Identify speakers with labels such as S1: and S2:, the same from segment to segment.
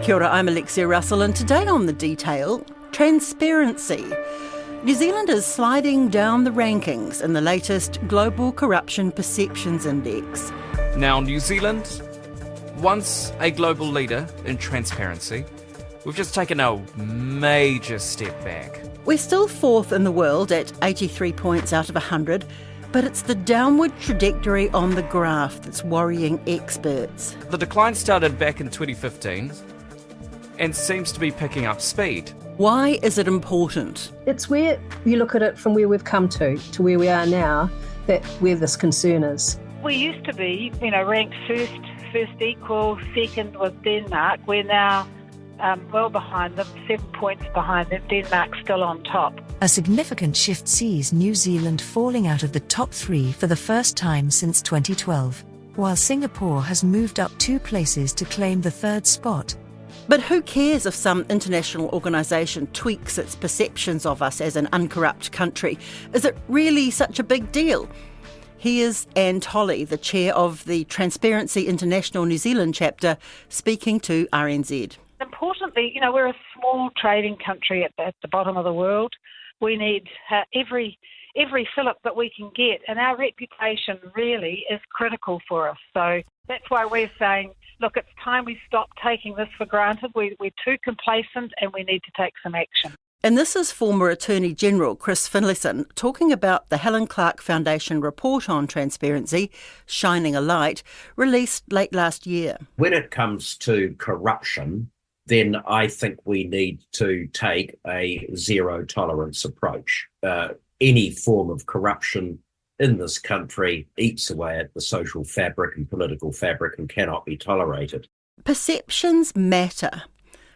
S1: Kia ora, I'm Alexia Russell, and today on The Detail, transparency. New Zealand is sliding down the rankings in the latest Global Corruption Perceptions Index.
S2: Now, New Zealand, once a global leader in transparency, we've just taken a major step back.
S1: We're still fourth in the world at 83 points out of 100, but it's the downward trajectory on the graph that's worrying experts.
S2: The decline started back in 2015 and seems to be picking up speed.
S1: Why is it important?
S3: It's where you look at it from where we've come to where we are now, that where this concern is.
S4: We used to be, ranked first equal, second was Denmark. We're now well behind them, 7 points behind them. Denmark's still on top.
S5: A significant shift sees New Zealand falling out of the top three for the first time since 2012, while Singapore has moved up 2 places to claim the third spot.
S1: But who cares if some international organisation tweaks its perceptions of us as an uncorrupt country? Is it really such a big deal? Here's Anne Tolley, the chair of the Transparency International New Zealand chapter, speaking to RNZ.
S4: Importantly, we're a small trading country at the bottom of the world. We need every fillip that we can get, and our reputation really is critical for us. So that's why we're saying, look, it's time we stop taking this for granted. We're too complacent and we need to take some action.
S1: And this is former Attorney General Chris Finlayson talking about the Helen Clark Foundation report on transparency, Shining a Light, released late last year.
S6: When it comes to corruption, then I think we need to take a zero tolerance approach. Any form of corruption in this country eats away at the social fabric and political fabric and cannot be tolerated. Perceptions
S1: matter.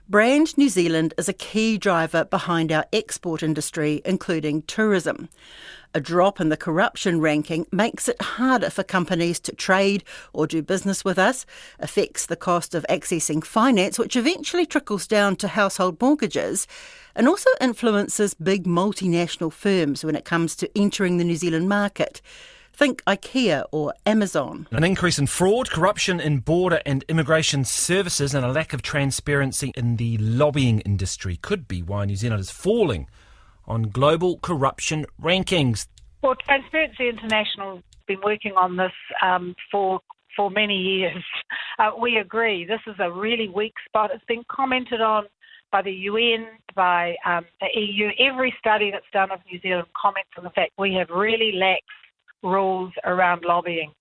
S1: Brand New Zealand is a key driver behind our export industry, including tourism. A drop in the corruption ranking makes it harder for companies to trade or do business with us, affects the cost of accessing finance, which eventually trickles down to household mortgages, and also influences big multinational firms when it comes to entering the New Zealand market. Think IKEA or Amazon.
S7: An increase in fraud, corruption in border and immigration services, and a lack of transparency in the lobbying industry could be why New Zealand is falling on global corruption rankings.
S4: Well, Transparency International has been working on this for many years. We agree this is a really weak spot. It's been commented on by the UN, by the EU. Every study that's done of New Zealand comments on the fact we have really lax rules around lobbying.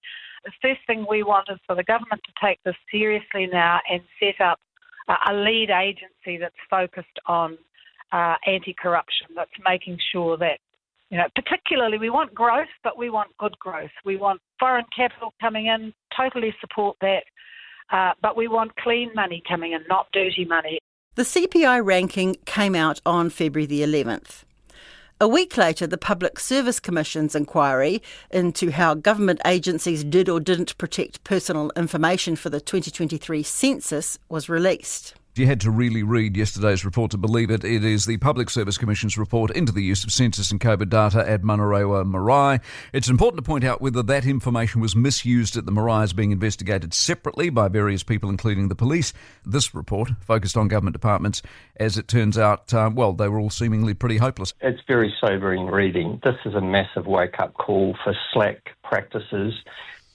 S4: The first thing we want is for the government to take this seriously now and set up a lead agency that's focused on anti-corruption, that's making sure that, particularly we want growth, but we want good growth. We want foreign capital coming in, totally support that, but we want clean money coming in, not dirty money.
S1: The CPI ranking came out on February the 11th. A week later, the Public Service Commission's inquiry into how government agencies did or didn't protect personal information for the 2023 census was released.
S8: You had to really read yesterday's report to believe it. It is the Public Service Commission's report into the use of census and COVID data at Manarewa Marae. It's important to point out whether that information was misused at the Marae is being investigated separately by various people, including the police. This report focused on government departments. As it turns out, they were all seemingly pretty hopeless.
S9: It's very sobering reading. This is a massive wake-up call for slack practices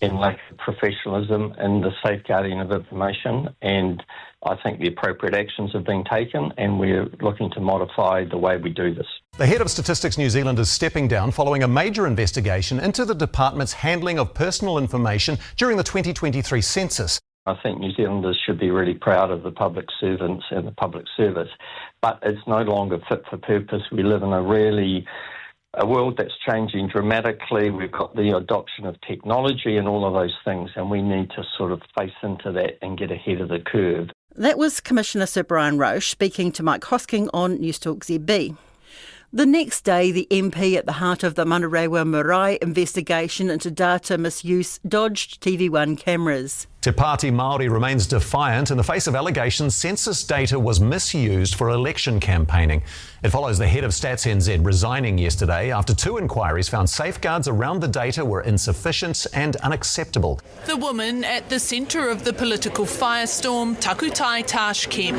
S9: and lack of professionalism in the safeguarding of information, and I think the appropriate actions have been taken and we're looking to modify the way we do this.
S10: The head of Statistics New Zealand is stepping down following a major investigation into the department's handling of personal information during the 2023 census.
S9: I think New Zealanders should be really proud of the public servants and the public service, but it's no longer fit for purpose. We live in a world that's changing dramatically. We've got the adoption of technology and all of those things, and we need to sort of face into that and get ahead of the curve.
S1: That was Commissioner Sir Brian Roche speaking to Mike Hosking on Newstalk ZB. The next day, the MP at the heart of the Manarewa Marae investigation into data misuse dodged TV1 cameras.
S10: Te Pāti Māori remains defiant in the face of allegations census data was misused for election campaigning. It follows the head of Stats NZ resigning yesterday after 2 inquiries found safeguards around the data were insufficient and unacceptable.
S11: The woman at the centre of the political firestorm, Takutai Tash Kemp.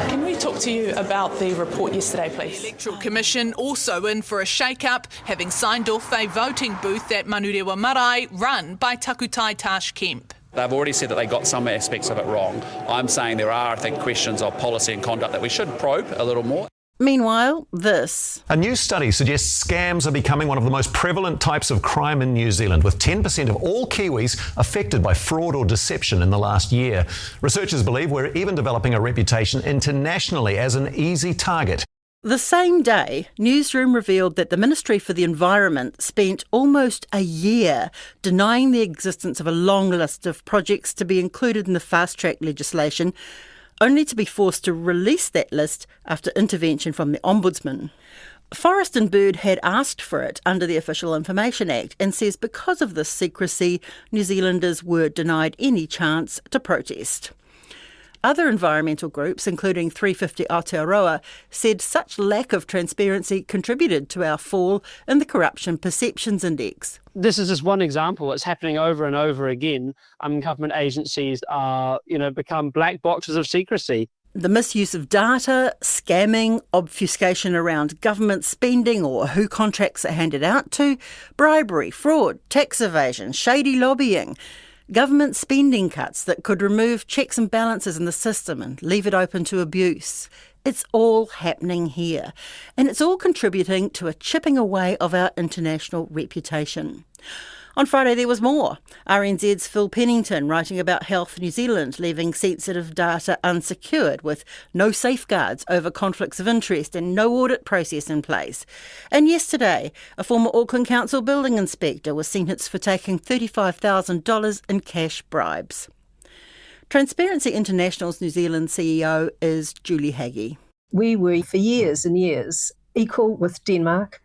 S12: Can we talk to you about the report yesterday, please?
S11: The Electoral Commission also in for a shake-up, having signed off a voting booth at Manurewa Marae run by Takutai Tash Kemp.
S13: They've already said that they got some aspects of it wrong. I'm saying there are, I think, questions of policy and conduct that we should probe a little more.
S1: Meanwhile, this.
S10: A new study suggests scams are becoming one of the most prevalent types of crime in New Zealand, with 10% of all Kiwis affected by fraud or deception in the last year. Researchers believe we're even developing a reputation internationally as an easy target.
S1: The same day, Newsroom revealed that the Ministry for the Environment spent almost a year denying the existence of a long list of projects to be included in the fast-track legislation, only to be forced to release that list after intervention from the Ombudsman. Forest and Bird had asked for it under the Official Information Act and says because of this secrecy, New Zealanders were denied any chance to protest. Other environmental groups, including 350 Aotearoa, said such lack of transparency contributed to our fall in the Corruption Perceptions Index.
S14: This is just one example. It's happening over and over again. Government agencies are, become black boxes of secrecy.
S1: The misuse of data, scamming, obfuscation around government spending or who contracts are handed out to, bribery, fraud, tax evasion, shady lobbying, government spending cuts that could remove checks and balances in the system and leave it open to abuse. It's all happening here, and it's all contributing to a chipping away of our international reputation. On Friday there was more. RNZ's Phil Pennington writing about Health New Zealand leaving sensitive data unsecured with no safeguards over conflicts of interest and no audit process in place. And yesterday, a former Auckland Council building inspector was sentenced for taking $35,000 in cash bribes. Transparency International's New Zealand CEO is Julie Haggie.
S3: We were for years and years equal with Denmark,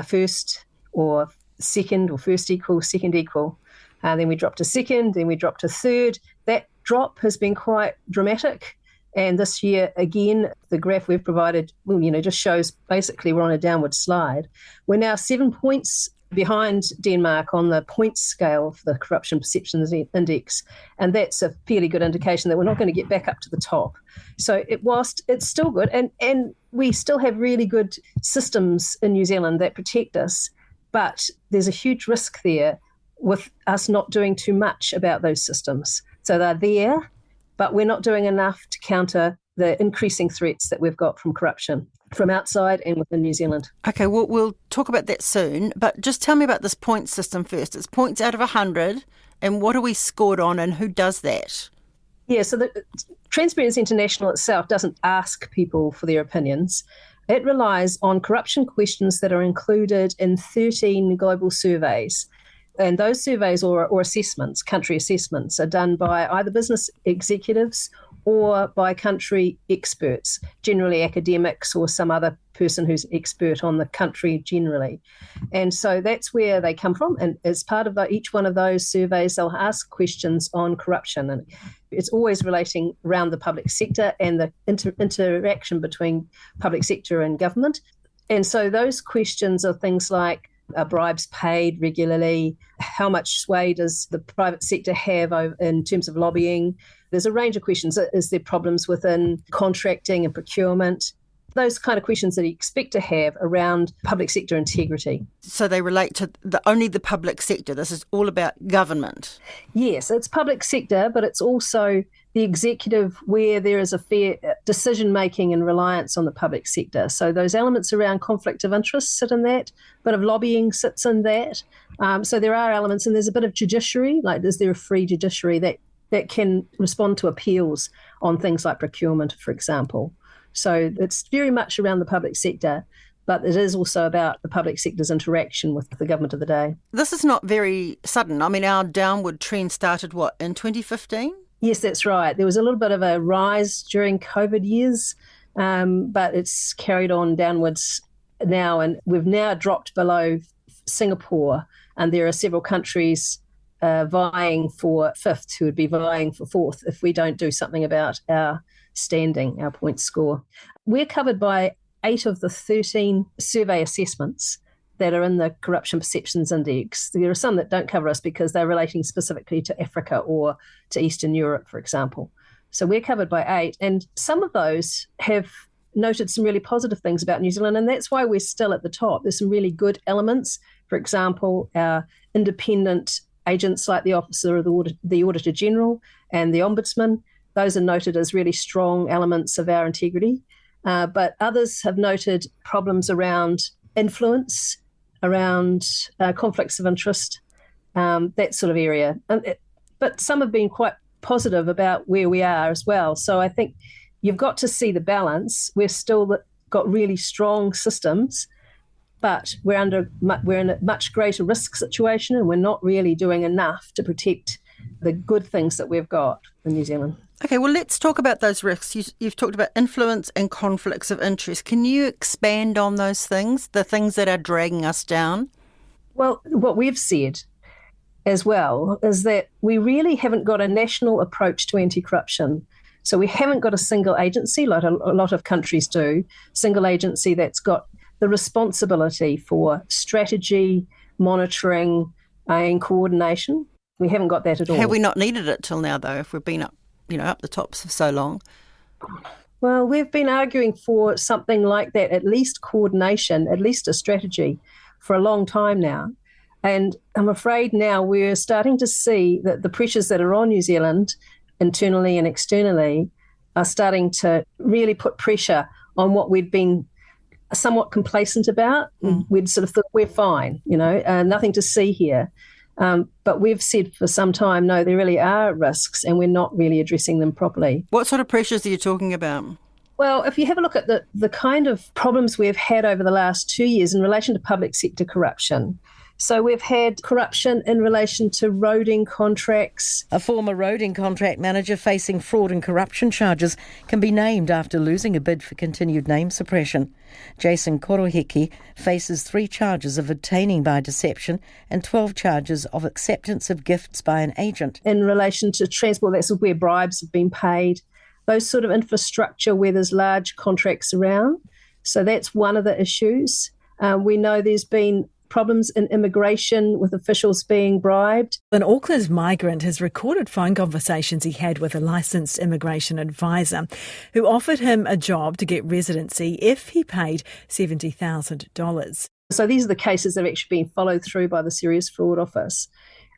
S3: first or second, or first equal, second equal. Then we dropped to second, then we dropped to third. That drop has been quite dramatic. And this year, again, the graph we've provided, just shows basically we're on a downward slide. We're now 7 points behind Denmark on the points scale for the Corruption Perceptions Index. And that's a fairly good indication that we're not going to get back up to the top. So whilst it's still good, and we still have really good systems in New Zealand that protect us, but there's a huge risk there with us not doing too much about those systems. So they're there, but we're not doing enough to counter the increasing threats that we've got from corruption from outside and within New Zealand.
S1: Okay, we'll talk about that soon, but just tell me about this points system first. It's points out of 100, and what are we scored on and who does that?
S3: Yeah, so the Transparency International itself doesn't ask people for their opinions. It relies on corruption questions that are included in 13 global surveys. And those surveys or assessments, country assessments, are done by either business executives or by country experts, generally academics or some other person who's expert on the country generally. And so that's where they come from. And as part of each one of those surveys, they'll ask questions on corruption. And it's always relating around the public sector and the interaction between public sector and government. And so those questions are things like, are bribes paid regularly? How much sway does the private sector have in terms of lobbying? There's a range of questions. Is there problems within contracting and procurement? Those kind of questions that you expect to have around public sector integrity.
S1: So they relate to only the public sector. This is all about government.
S3: Yes, it's public sector, but it's also the executive where there is a fair decision-making and reliance on the public sector. So those elements around conflict of interest sit in that, a bit of lobbying sits in that. So there are elements, and there's a bit of judiciary, like is there a free judiciary that can respond to appeals on things like procurement, for example. So it's very much around the public sector, but it is also about the public sector's interaction with the government of the day.
S1: This is not very sudden. I mean, our downward trend started, in 2015?
S3: Yes, that's right. There was a little bit of a rise during COVID years, but it's carried on downwards now, and we've now dropped below Singapore, and there are several countries vying for fifth, who would be vying for fourth if we don't do something about our standing, our point score. We're covered by 8 of the 13 survey assessments that are in the Corruption Perceptions Index. There are some that don't cover us because they're relating specifically to Africa or to Eastern Europe, for example. So we're covered by 8, and some of those have noted some really positive things about New Zealand, and that's why we're still at the top. There's some really good elements. For example, our independent agents like the Officer of the Auditor General and the Ombudsman, those are noted as really strong elements of our integrity. But others have noted problems around influence, around conflicts of interest, that sort of area. But some have been quite positive about where we are as well. So I think you've got to see the balance. We're still got really strong systems, but we're in a much greater risk situation, and we're not really doing enough to protect the good things that we've got in New Zealand.
S1: Okay, well, let's talk about those risks. You've talked about influence and conflicts of interest. Can you expand on those things, the things that are dragging us down?
S3: Well, what we've said as well is that we really haven't got a national approach to anti-corruption. So we haven't got a single agency, like a lot of countries do, single agency that's got the responsibility for strategy, monitoring, and coordination. We haven't got that at all.
S1: Have we not needed it till now, though, if we've been up the tops for so long?
S3: Well, we've been arguing for something like that, at least coordination, at least a strategy, for a long time now. And I'm afraid now we're starting to see that the pressures that are on New Zealand, internally and externally, are starting to really put pressure on what we'd been somewhat complacent about. We'd sort of thought we're fine, nothing to see here. But we've said for some time, no, there really are risks and we're not really addressing them properly.
S1: What sort of pressures are you talking about?
S3: Well, if you have a look at the kind of problems we've had over the last 2 years in relation to public sector corruption. So we've had corruption in relation to roading contracts.
S1: A former roading contract manager facing fraud and corruption charges can be named after losing a bid for continued name suppression. Jason Koroheki faces 3 charges of obtaining by deception and 12 charges of acceptance of gifts by an agent.
S3: In relation to transport, that's where bribes have been paid. Those sort of infrastructure where there's large contracts around. So that's one of the issues. We know there's been problems in immigration with officials being bribed.
S15: An Auckland migrant has recorded phone conversations he had with a licensed immigration advisor who offered him a job to get residency if he paid $70,000.
S3: So these are the cases that have actually been followed through by the Serious Fraud Office.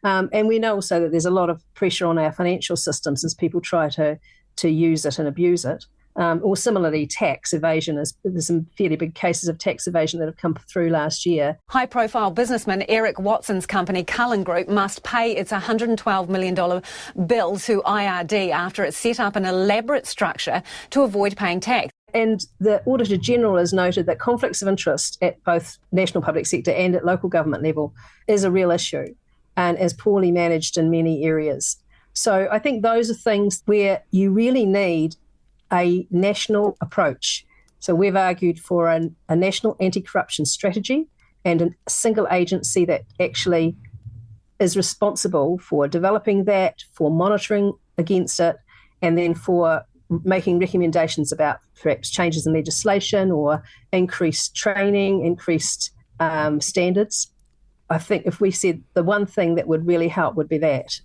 S3: And we know also that there's a lot of pressure on our financial systems as people try to use it and abuse it. Or similarly, tax evasion. There's some fairly big cases of tax evasion that have come through last year.
S16: High-profile businessman Eric Watson's company, Cullen Group, must pay its $112 million bill to IRD after it set up an elaborate structure to avoid paying tax.
S3: And the Auditor General has noted that conflicts of interest at both national public sector and at local government level is a real issue and is poorly managed in many areas. So I think those are things where you really need a national approach. So we've argued for a national anti-corruption strategy and a single agency that actually is responsible for developing that, for monitoring against it, and then for making recommendations about perhaps changes in legislation or increased training, increased standards. I think if we said the one thing that would really help would be that.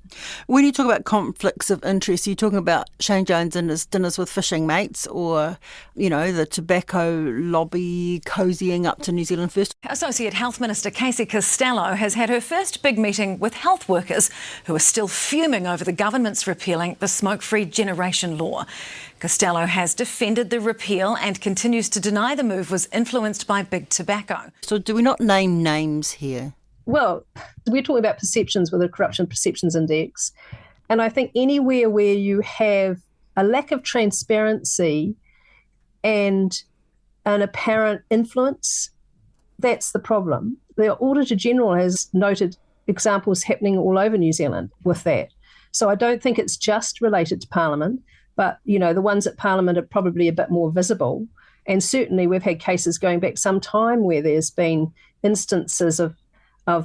S1: When you talk about conflicts of interest, are you talking about Shane Jones and his dinners with fishing mates or, the tobacco lobby cozying up to New Zealand First?
S17: Associate Health Minister Casey Costello has had her first big meeting with health workers who are still fuming over the government's repealing the smoke-free generation law. Costello has defended the repeal and continues to deny the move was influenced by big tobacco.
S1: So do we not name names here?
S3: Well, we're talking about perceptions with the Corruption Perceptions Index. And I think anywhere where you have a lack of transparency and an apparent influence, that's the problem. The Auditor General has noted examples happening all over New Zealand with that. So I don't think it's just related to Parliament, but, the ones at Parliament are probably a bit more visible. And certainly we've had cases going back some time where there's been instances of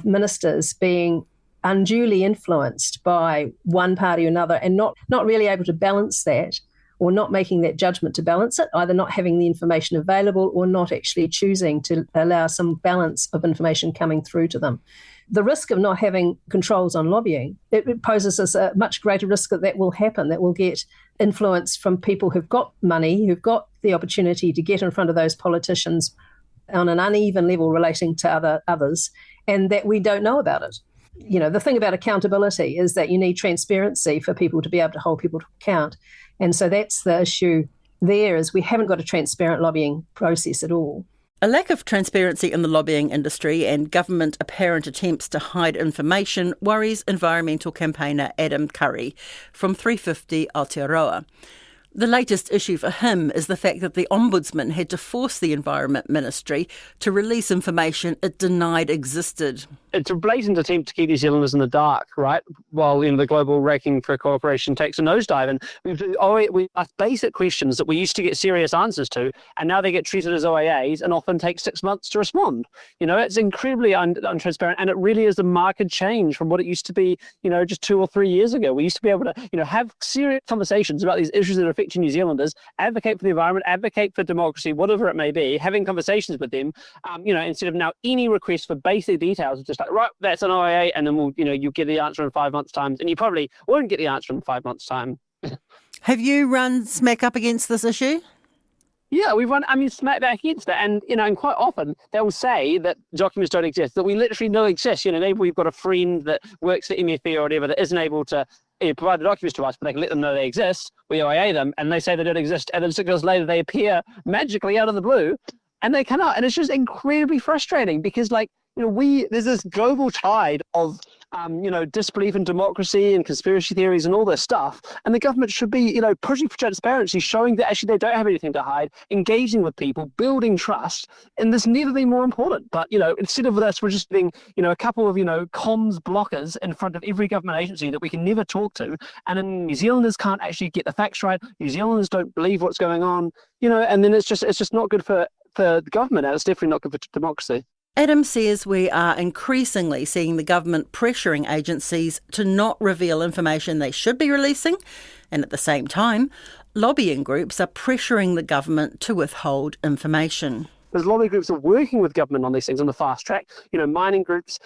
S3: ministers being unduly influenced by one party or another and not really able to balance that, or not making that judgment to balance it, either not having the information available or not actually choosing to allow some balance of information coming through to them. The risk of not having controls on lobbying, it poses us a much greater risk that will happen, that will get influence from people who've got money, who've got the opportunity to get in front of those politicians on an uneven level relating to others, and that we don't know about it. You know, the thing about accountability is that you need transparency for people to be able to hold people to account. And so that's the issue there, is we haven't got a transparent lobbying process at all.
S1: A lack of transparency in the lobbying industry and government apparent attempts to hide information worries environmental campaigner Adam Curry from 350 Aotearoa. The latest issue for him is the fact that the Ombudsman had to force the Environment Ministry to release information it denied existed.
S14: It's a blatant attempt to keep New Zealanders in the dark, right? While the global ranking for cooperation takes a nosedive. And we ask basic questions that we used to get serious answers to, and now they get treated as OAAs and often take 6 months to respond. It's incredibly untransparent, and it really is a marked change from what it used to be, just 2 or 3 years ago. We used to be able to, have serious conversations about these issues that are affecting New Zealanders, advocate for the environment, advocate for democracy, whatever it may be, having conversations with them, instead of now any request for basic details of just like, right, that's an OAA, and then we'll, you get the answer in 5 months' time, and you probably won't get the answer in 5 months' time.
S1: Have you run smack up against this issue?
S14: Yeah, we've run, smack back against it. And, and quite often they'll say that documents don't exist, that we literally know exist. Maybe we've got a friend that works at MFE or whatever that isn't able to provide the documents to us, but they can let them know they exist. We OAA them, and they say they don't exist. And then 6 months later, they appear magically out of the blue, and they cannot. And it's just incredibly frustrating because, there's this global tide of, disbelief in democracy and conspiracy theories and all this stuff. And the government should be, pushing for transparency, showing that actually they don't have anything to hide, engaging with people, building trust. And there's never been more important. But, instead of this, we're just getting, a couple of, comms blockers in front of every government agency that we can never talk to. And then New Zealanders can't actually get the facts right. New Zealanders don't believe what's going on, and then it's just not good for the government, and it's definitely not good for democracy.
S1: Adam says we are increasingly seeing the government pressuring agencies to not reveal information they should be releasing, and at the same time, lobbying groups are pressuring the government to withhold information.
S14: Because lobby groups are working with government on these things on the fast track. Mining groups,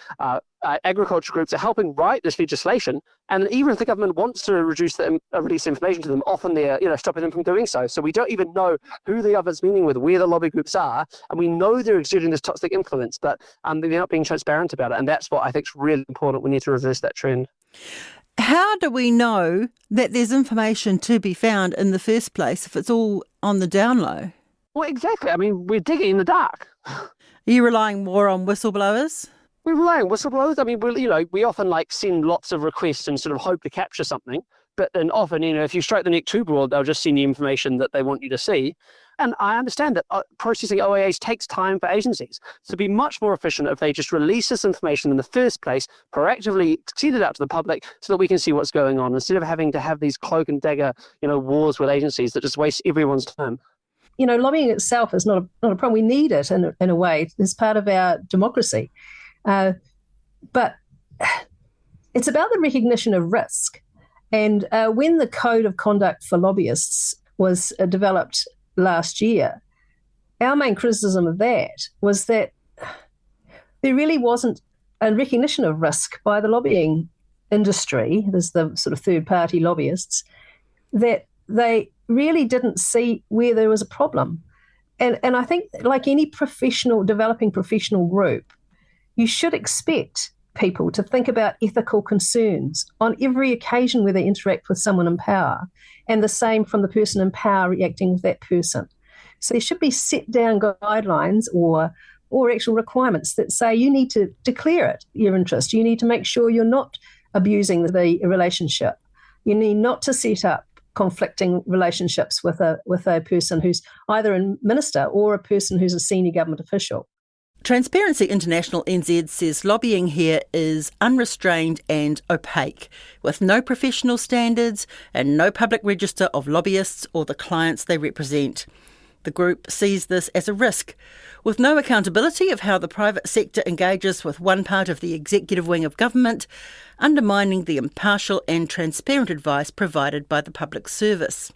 S14: agriculture groups are helping write this legislation. And even if the government wants to release information to them, often they're stopping them from doing so. So we don't even know who the government's meeting with, where the lobby groups are, and we know they're exerting this toxic influence, but they're not being transparent about it. And that's what I think is really important. We need to reverse that trend.
S1: How do we know that there's information to be found in the first place if it's all on the down low?
S14: Well, exactly. We're digging in the dark.
S1: Are you relying more on whistleblowers?
S14: We're relying on whistleblowers. We often send lots of requests and sort of hope to capture something. But then often, if you stroke the neck too broad, they'll just send you information that they want you to see. And I understand that processing OAAs takes time for agencies. So it'd be much more efficient if they just release this information in the first place, proactively send it out to the public so that we can see what's going on, instead of having to have these cloak and dagger, wars with agencies that just waste everyone's time.
S3: Lobbying itself is not a problem. We need it in a way. It's part of our democracy. But it's about the recognition of risk. And when the Code of Conduct for Lobbyists was developed last year, our main criticism of that was that there really wasn't a recognition of risk by the lobbying industry, there's the sort of third-party lobbyists, that they really didn't see where there was a problem. And I think, like any developing professional group, you should expect people to think about ethical concerns on every occasion where they interact with someone in power, and the same from the person in power reacting with that person. So there should be set down guidelines or actual requirements that say you need to declare your interest. You need to make sure you're not abusing the relationship. You need not to set up conflicting relationships with a person who's either a minister or a person who's a senior government official.
S1: Transparency International NZ says lobbying here is unrestrained and opaque, with no professional standards and no public register of lobbyists or the clients they represent. The group sees this as a risk, with no accountability of how the private sector engages with one part of the executive wing of government, undermining the impartial and transparent advice provided by the public service.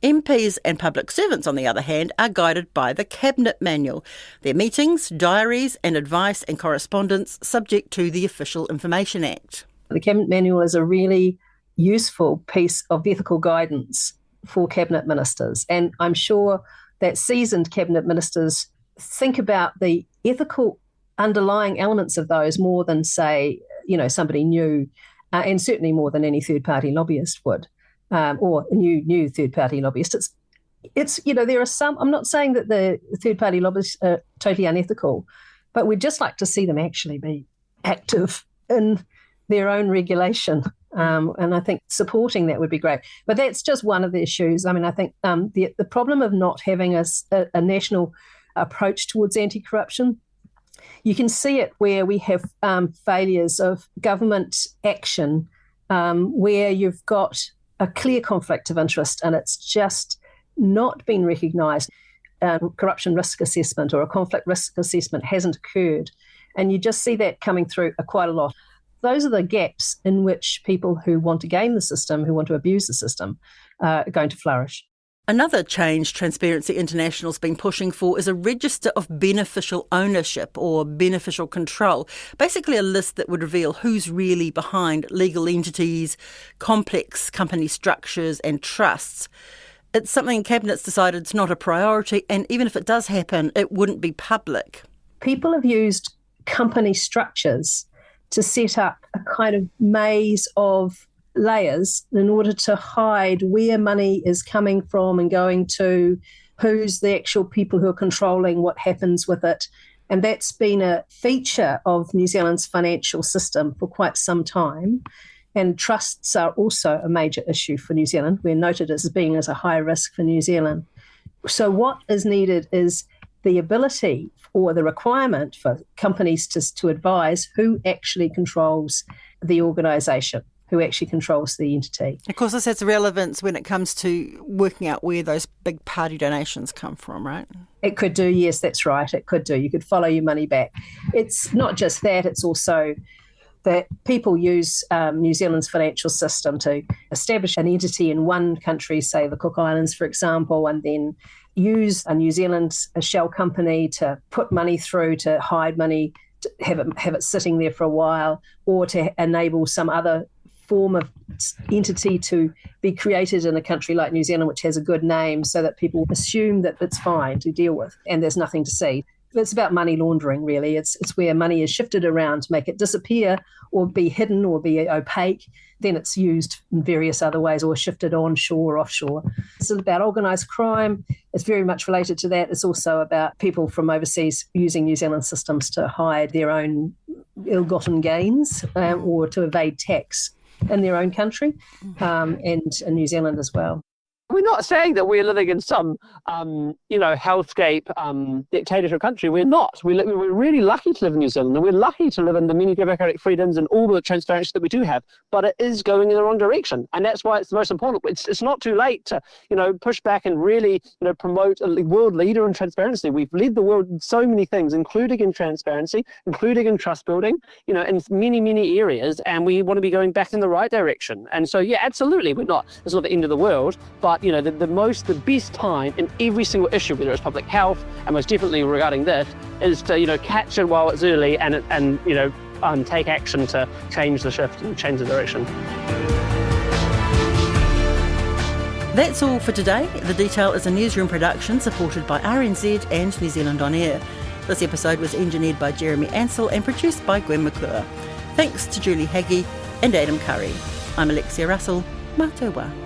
S1: MPs and public servants, on the other hand, are guided by the Cabinet Manual, their meetings, diaries and advice and correspondence subject to the Official Information Act.
S3: The Cabinet Manual is a really useful piece of ethical guidance for Cabinet ministers, and I'm sure that seasoned Cabinet ministers think about the ethical underlying elements of those more than, say, somebody new, and certainly more than any third-party lobbyist would. Or new third-party lobbyist. It's there are some. I'm not saying that the third-party lobbyists are totally unethical, but we'd just like to see them actually be active in their own regulation, and I think supporting that would be great. But that's just one of the issues. I mean, I think the problem of not having a national approach towards anti-corruption, you can see it where we have failures of government action where you've got a clear conflict of interest and it's just not been recognised. Corruption risk assessment or a conflict risk assessment hasn't occurred. And you just see that coming through quite a lot. Those are the gaps in which people who want to game the system, who want to abuse the system, are going to flourish.
S1: Another change Transparency International's been pushing for is a register of beneficial ownership or beneficial control, basically a list that would reveal who's really behind legal entities, complex company structures and trusts. It's something Cabinet's decided it's not a priority, and even if it does happen, it wouldn't be public.
S3: People have used company structures to set up a kind of maze of layers in order to hide where money is coming from and going to, who's the actual people who are controlling what happens with it. And that's been a feature of New Zealand's financial system for quite some time. And trusts are also a major issue for New Zealand. We're noted as being as a high risk for New Zealand. So what is needed is the ability or the requirement for companies to advise who actually controls the organisation, who actually controls the entity.
S1: Of course, this has relevance when it comes to working out where those big party donations come from, right?
S3: It could do, yes, that's right. It could do. You could follow your money back. It's not just that, it's also that people use New Zealand's financial system to establish an entity in one country, say the Cook Islands, for example, and then use a New Zealand shell company to put money through, to hide money, to have it sitting there for a while, or to enable some other form of entity to be created in a country like New Zealand, which has a good name, so that people assume that it's fine to deal with and there's nothing to see. It's about money laundering, really. It's where money is shifted around to make it disappear or be hidden or be opaque. Then it's used in various other ways or shifted onshore or offshore. It's about organised crime. It's very much related to that. It's also about people from overseas using New Zealand systems to hide their own ill-gotten gains or to evade tax in their own country and in New Zealand as well.
S14: We're not saying that we're living in some, hellscape dictatorship country. We're not. We're really lucky to live in New Zealand, and we're lucky to live in the many democratic freedoms and all the transparency that we do have. But it is going in the wrong direction, and that's why it's the most important. It's not too late to, push back and really, promote a world leader in transparency. We've led the world in so many things, including in transparency, including in trust building, in many, many areas, and we want to be going back in the right direction. And so, yeah, absolutely, we're not. It's not the end of the world, but the best time in every single issue, whether it's public health and most definitely regarding this, is to catch it while it's early and take action to change the shift and change the direction.
S1: That's all for today. The Detail is a newsroom production supported by RNZ and New Zealand On Air. This episode was engineered by Jeremy Ansell and produced by Gwen McClure. Thanks to Julie Haggie and Adam Curry. I'm Alexia Russell. Mā te wā.